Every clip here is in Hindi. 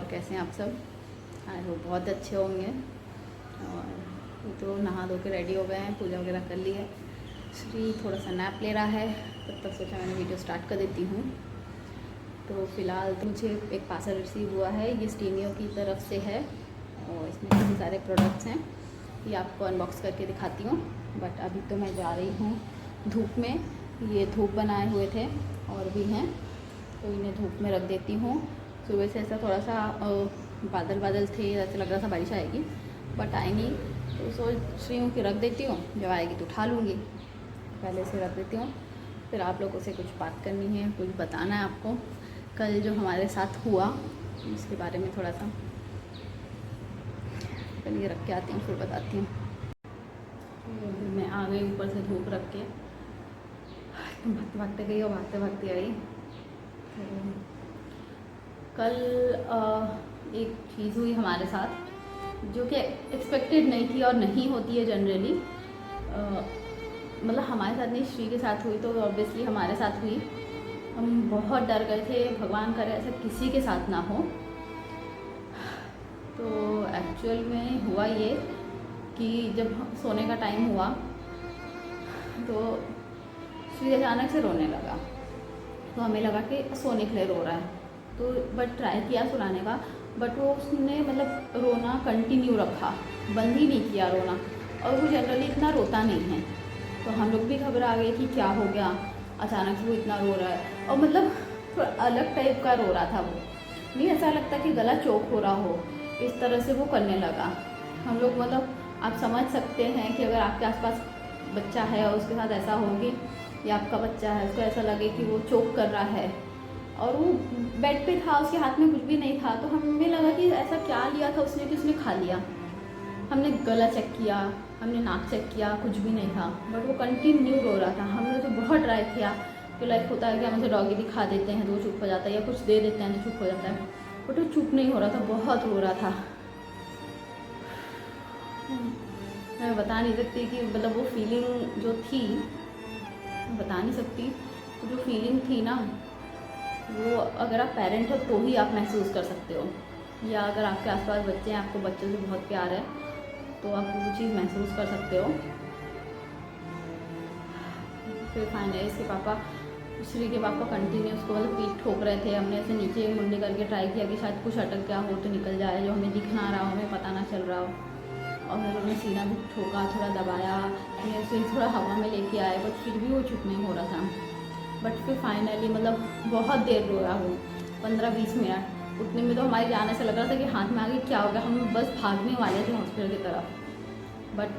और कैसे हैं आप सब। आई होप बहुत अच्छे होंगे। और ये तो नहा धो के रेडी हो गए हैं, पूजा वगैरह कर ली है। श्री थोड़ा सा नैप ले रहा है, तब तक सोचा मैंने वीडियो स्टार्ट कर देती हूँ। तो फ़िलहाल तो मुझे एक पार्सल रिसीव हुआ है, ये स्टीमियो की तरफ से है और इसमें काफ़ी सारे प्रोडक्ट्स हैं। ये आपको अनबॉक्स करके दिखाती हूँ। बट अभी तो मैं जा रही हूँ धूप में। ये धूप बनाए हुए थे और भी हैं, तो इन्हें धूप में रख देती हूँ। सुबह से ऐसा थोड़ा सा बादल बादल थे, ऐसा लग रहा था बारिश आएगी, बट आई नहीं। तो सोच रही हूँ कि रख देती हूँ, जब आएगी तो उठा लूँगी। पहले से रख देती हूँ। फिर आप लोगों से कुछ बात करनी है, कुछ बताना है आपको। कल जो हमारे साथ हुआ उसके बारे में थोड़ा सा पहले रख के आती हूँ, फिर बताती हूँ। मैं आ गई ऊपर से धूप रख के, भागते भागते गई और भागते भागते आई। कल एक चीज़ हुई हमारे साथ जो कि एक्सपेक्टेड नहीं थी और नहीं होती है जनरली। मतलब हमारे साथ नहीं, श्री के साथ हुई, तो ऑब्वियसली हमारे साथ हुई। हम बहुत डर गए थे, भगवान करे ऐसा किसी के साथ ना हो। तो एक्चुअल में हुआ ये कि जब सोने का टाइम हुआ तो श्री अचानक से रोने लगा। तो हमें लगा कि सोने के लिए रो रहा है, तो बट ट्राई किया सुलाने का, बट वो उसने मतलब रोना कंटिन्यू रखा, बंद ही नहीं किया रोना। और वो जनरली इतना रोता नहीं है, तो हम लोग भी घबरा गए कि क्या हो गया, अचानक से वो इतना रो रहा है। और मतलब थोड़ा अलग टाइप का रो रहा था वो, नहीं ऐसा लगता कि गला चोक हो रहा हो, इस तरह से वो करने लगा। हम लोग मतलब आप समझ सकते हैं कि अगर आपके आसपास बच्चा है और उसके साथ ऐसा होगी, या आपका बच्चा है उसको ऐसा लगे कि वो चोक कर रहा है, और वो बेड पे था, उसके हाथ में कुछ भी नहीं था, तो हमें लगा कि ऐसा क्या लिया था उसने कि उसने खा लिया। हमने गला चेक किया, हमने नाक चेक किया, कुछ भी नहीं था, बट वो कंटिन्यू रो रहा था। हमने तो बहुत ट्राई किया कि लाइक होता है कि हम उसे डॉगी दिखा देते हैं तो वो चुप हो जाता है, या कुछ दे देते हैं तो चुप हो जाता है, बट वो चुप नहीं हो रहा था, बहुत रो रहा था। मैं बता नहीं सकती कि मतलब वो फीलिंग जो थी, बता नहीं सकती। तो जो फीलिंग थी ना, वो अगर आप पेरेंट हो तो ही आप महसूस कर सकते हो, या अगर आपके आसपास बच्चे हैं, आपको बच्चों से बहुत प्यार है, तो आप वो चीज़ महसूस कर सकते हो। फिर फाइनली इसके पापा, श्री के पापा कंटिन्यू उसको मतलब पीठ ठोक रहे थे। हमने ऐसे नीचे मुंडे करके ट्राई किया कि शायद कुछ अटक गया हो तो निकल जाए, जो हमें दिख ना रहा हो, हमें पता ना चल रहा हो। और फिर उन्होंने सीना भी ठोका, थोड़ा दबाया, यानी उसे थोड़ा हवा में लेके आए, बट फिर भी वो चुप नहीं हो रहा था। बट फिर फाइनली मतलब बहुत देर रोया वो, 15-20 मिनट। उतने में तो हमारी जान ऐसा लग रहा था कि हाथ में आगे क्या हो गया, हम बस भागने वाले थे हॉस्पिटल की तरफ। बट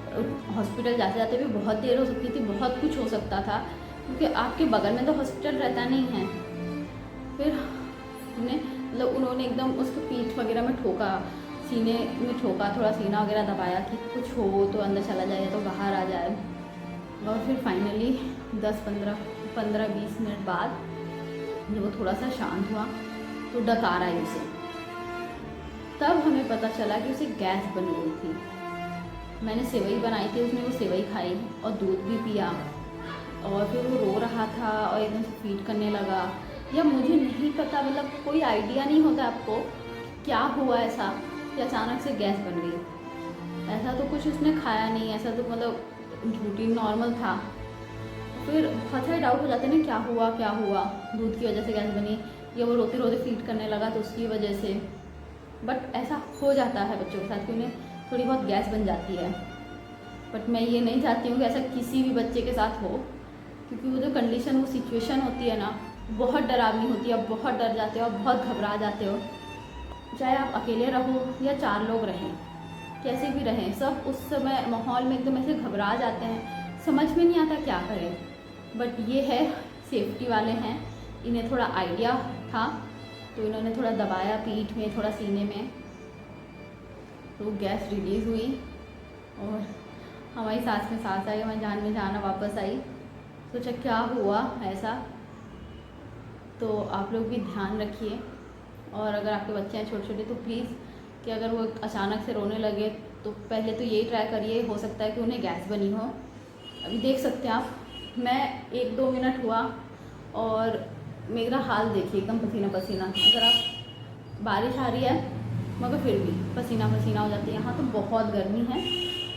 हॉस्पिटल जाते जाते भी बहुत देर हो सकती थी, बहुत कुछ हो सकता था, क्योंकि आपके बगल में तो हॉस्पिटल रहता नहीं है। फिर उन्होंने एकदम उसको पीठ वगैरह में ठोका, सीने में ठोका, थोड़ा सीना वगैरह दबाया कि कुछ हो तो अंदर चला जाए तो बाहर आ जाए। और फिर फाइनली 15-20 मिनट बाद जब वो थोड़ा सा शांत हुआ तो डकार आई उसे। तब हमें पता चला कि उसे गैस बन गई थी। मैंने सेवई बनाई थी, उसने वो सेवई खाई और दूध भी पिया, और फिर वो रो रहा था और एकदम से फीड करने लगा। या मुझे नहीं पता, मतलब कोई आइडिया नहीं होता आपको क्या हुआ ऐसा कि अचानक से गैस बन गई। ऐसा तो कुछ उसने खाया नहीं, ऐसा तो मतलब रूटीन नॉर्मल था। फिर बहुत सारे डाउट हो जाते हैं ना, क्या हुआ, दूध की वजह से गैस बनी, या वो रोते रोते फीड करने लगा तो उसकी वजह से। बट ऐसा हो जाता है बच्चों के साथ कि उन्हें थोड़ी बहुत गैस बन जाती है। बट मैं ये नहीं चाहती हूँ कि ऐसा किसी भी बच्चे के साथ हो, क्योंकि वो जो कंडीशन, वो सिचुएशन होती है ना, बहुत डरावनी होती है। बहुत डर जाते हो, बहुत घबरा जाते हो, चाहे आप अकेले रहो या 4 लोग रहें, कैसे भी रहें, सब उस समय माहौल में एकदम ऐसे घबरा जाते हैं, समझ में नहीं आता क्या करें। बट ये है, सेफ्टी वाले हैं, इन्हें थोड़ा आइडिया था, तो इन्होंने थोड़ा दबाया पीठ में, थोड़ा सीने में, तो गैस रिलीज़ हुई और हमारी सांस में सांस आई, हमारी जान में जान वापस आई। सोचा क्या हुआ ऐसा। तो आप लोग भी ध्यान रखिए, और अगर आपके बच्चे हैं छोटे छोटे तो प्लीज़ कि अगर वो अचानक से रोने लगे तो पहले तो यही ट्राई करिए, हो सकता है कि उन्हें गैस बनी हो। अभी देख सकते हैं आप, मैं 1-2 मिनट हुआ और मेरा हाल देखिए एकदम पसीना पसीना। अगर आप बारिश आ रही है मगर फिर भी पसीना पसीना हो जाती है। यहाँ तो बहुत गर्मी है,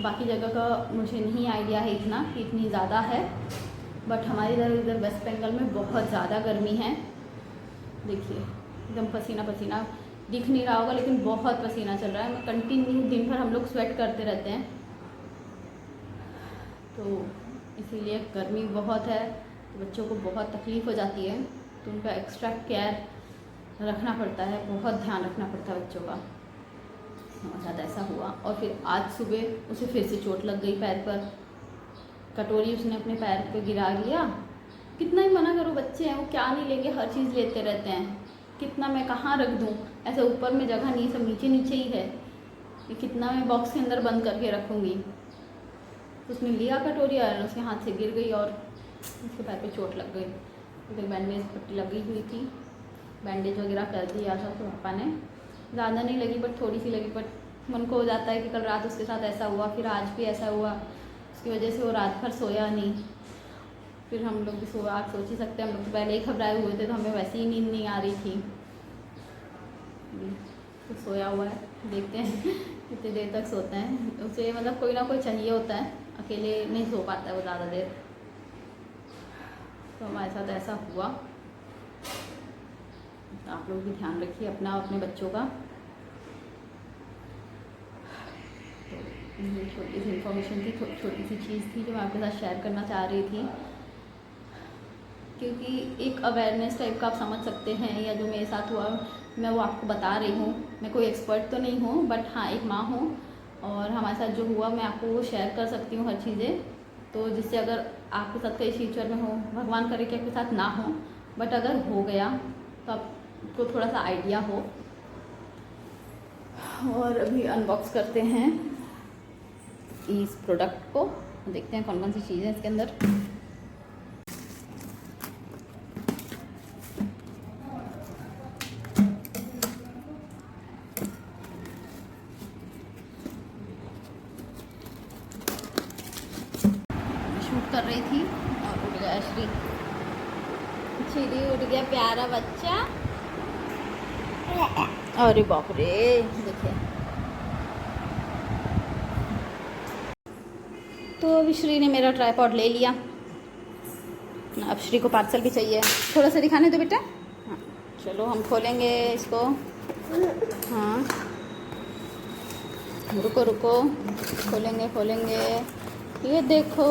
बाकी जगह का मुझे नहीं आइडिया है इतना कि इतनी ज़्यादा है, बट हमारे इधर वेस्ट बंगाल में बहुत ज़्यादा गर्मी है। देखिए एकदम पसीना पसीना, दिख नहीं रहा होगा लेकिन बहुत पसीना चल रहा है। कंटिन्यू दिन भर हम लोग स्वेट करते रहते हैं, तो इसीलिए गर्मी बहुत है, तो बच्चों को बहुत तकलीफ़ हो जाती है, तो उनका एक्स्ट्रा केयर रखना पड़ता है, बहुत ध्यान रखना पड़ता है बच्चों का। हमारे साथ ऐसा हुआ। और फिर आज सुबह उसे फिर से चोट लग गई पैर पर, कटोरी उसने अपने पैर पे गिरा लिया। कितना ही मना करो, बच्चे हैं वो क्या नहीं लेंगे, हर चीज़ लेते रहते हैं। कितना मैं कहाँ रख दूँ, ऐसे ऊपर में जगह नहीं, सब नीचे नीचे ही है, ये कितना मैं बॉक्स के अंदर बंद करके रखूँगी। तो उसने लिया कटोरी और उसके हाथ से गिर गई और उसके पैर पे चोट लग गई। फिर बैंडेज पट्टी लगी हुई थी, बैंडेज वगैरह कर दिया था तो पापा ने, ज़्यादा नहीं लगी बट थोड़ी सी लगी। बट मन को हो जाता है कि कल रात उसके साथ ऐसा हुआ, फिर आज भी ऐसा हुआ, उसकी वजह से वो रात भर सोया नहीं। फिर हम लोग भी सुबह आज सोच ही सकते हैं, हम लोग तो पहले ही घबराए हुए थे, तो हमें वैसे ही नींद नहीं आ रही थी। तो सोया हुआ है, देखते हैं कितनी देर तक सोते हैं। उसे मतलब कोई ना कोई चाहिए होता है, अकेले नहीं सो पाता है वो ज़्यादा देर। तो हमारे साथ ऐसा हुआ, तो आप लोग भी ध्यान रखिए अपना, अपने बच्चों का। तो ये छोटी सी इन्फॉर्मेशन थी, छोटी सी चीज़ थी जो मैं आपके साथ शेयर करना चाह रही थी, क्योंकि एक अवेयरनेस टाइप का आप समझ सकते हैं, या जो मेरे साथ हुआ मैं वो आपको बता रही हूँ। मैं कोई एक्सपर्ट तो नहीं हूँ, बट हाँ एक माँ हूँ, और हमारे साथ जो हुआ मैं आपको वो शेयर कर सकती हूँ हर चीज़ें। तो जिससे अगर आपके साथ कहीं फ्यूचर में हो, भगवान करे कि आपके साथ ना हो, बट अगर हो गया तो आपको थोड़ा सा आइडिया हो। और अभी अनबॉक्स करते हैं इस प्रोडक्ट को, देखते हैं कौन कौन सी चीज़ें इसके अंदर। शूट कर रही थी और उड़ गया श्री उड़ गया प्यारा बच्चा। अरे बाप रे, देखिए। तो अभी श्री ने मेरा ट्राइपॉड ले लिया, अब श्री को पार्सल भी चाहिए। थोड़ा सा दिखाने दो बेटा। हाँ चलो हम खोलेंगे इसको। हाँ रुको रुको, खोलेंगे। ये देखो,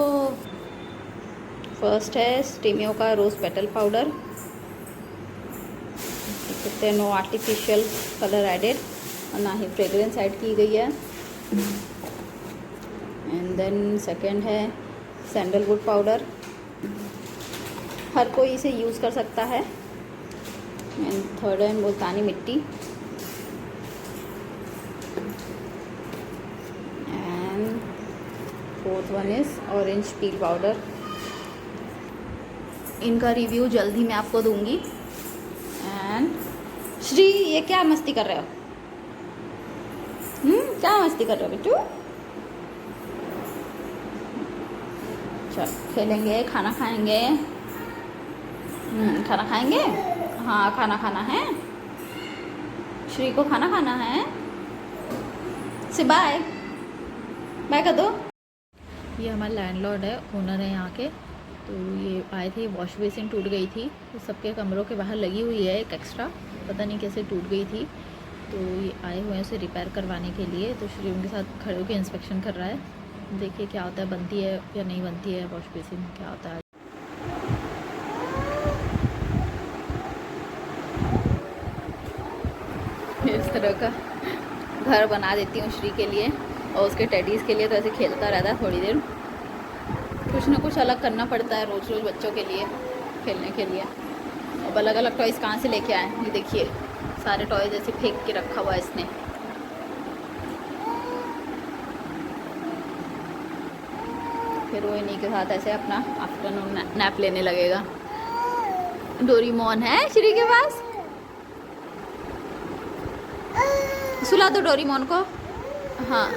फर्स्ट है स्टीमियो का रोज़ पेटल पाउडर, देख सकते हैं, नो आर्टिफिशियल कलर एडेड और ना ही फ्रेगरेंस ऐड की गई है। एंड देन सेकंड है सैंडलवुड पाउडर, हर कोई इसे यूज़ कर सकता है। एंड थर्ड है मुल्तानी मिट्टी, and fourth one is orange peel powder. इनका रिव्यू जल्दी मैं आपको दूंगी। एंड श्री ये क्या मस्ती कर रहे हो? क्या मस्ती कर रहे हो बेटू? चल खेलेंगे, खाना खाएंगे। खाना खाएंगे, हाँ खाना खाना है, श्री को खाना खाना है। से बाय बाय कर दो। ये हमारा लैंडलॉर्ड है, ओनर है यहाँ के। तो ये आए थे, वॉश बेसिन टूट गई थी, तो सबके कमरों के बाहर लगी हुई है एक एक्स्ट्रा, पता नहीं कैसे टूट गई थी। तो ये आए हुए हैं उसे रिपेयर करवाने के लिए। तो श्री उनके साथ खड़े होकर इंस्पेक्शन कर रहा है, देखिए क्या होता है, बनती है या नहीं बनती है वॉश बेसिन, क्या होता है। इस तरह का घर बना देती हूँ श्री के लिए, और उसके टेडीज़ के लिए तो ऐसे खेलता रहता है थोड़ी देर। कुछ ना कुछ अलग करना पड़ता है रोज़ रोज़ बच्चों के लिए खेलने के लिए। अब अलग अलग टॉयज़ कहाँ से लेके आए, ये देखिए सारे टॉयज़ ऐसे फेंक के रखा हुआ है इसने। फिर वो इन्हीं के साथ ऐसे अपना आफ्टरनून नैप लेने लगेगा। डोरीमोन है श्री के पास, सुला दो डोरीमोन को। हाँ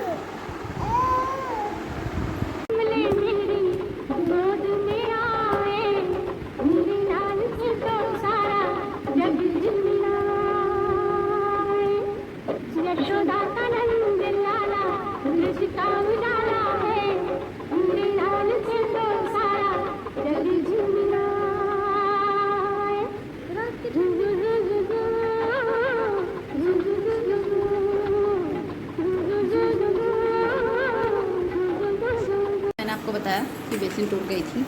मशीन टूट गई थी,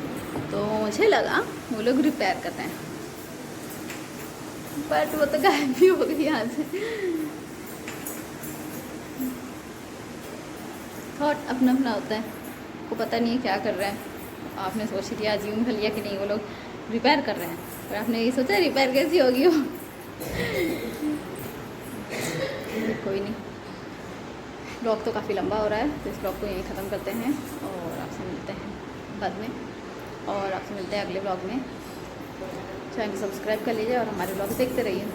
तो मुझे लगा वो लोग रिपेयर करते हैं, बट वो तो गायब भी हो गई यहाँ से। थॉट अपना अपना होता है, को पता नहीं है क्या कर रहा है। आपने सोच लिया, अज्यूम कर लिया कि नहीं वो लोग रिपेयर कर रहे हैं, पर आपने ये सोचा रिपेयर कैसी होगी वो। कोई नहीं, ब्लॉग तो काफ़ी लंबा हो रहा है, तो इस ब्लॉग को यहीं ख़त्म करते हैं और आपसे मिलते हैं बाद में, और आपसे मिलते हैं अगले ब्लॉग में। चैनल सब्सक्राइब कर लीजिए और हमारे ब्लॉग देखते रहिए।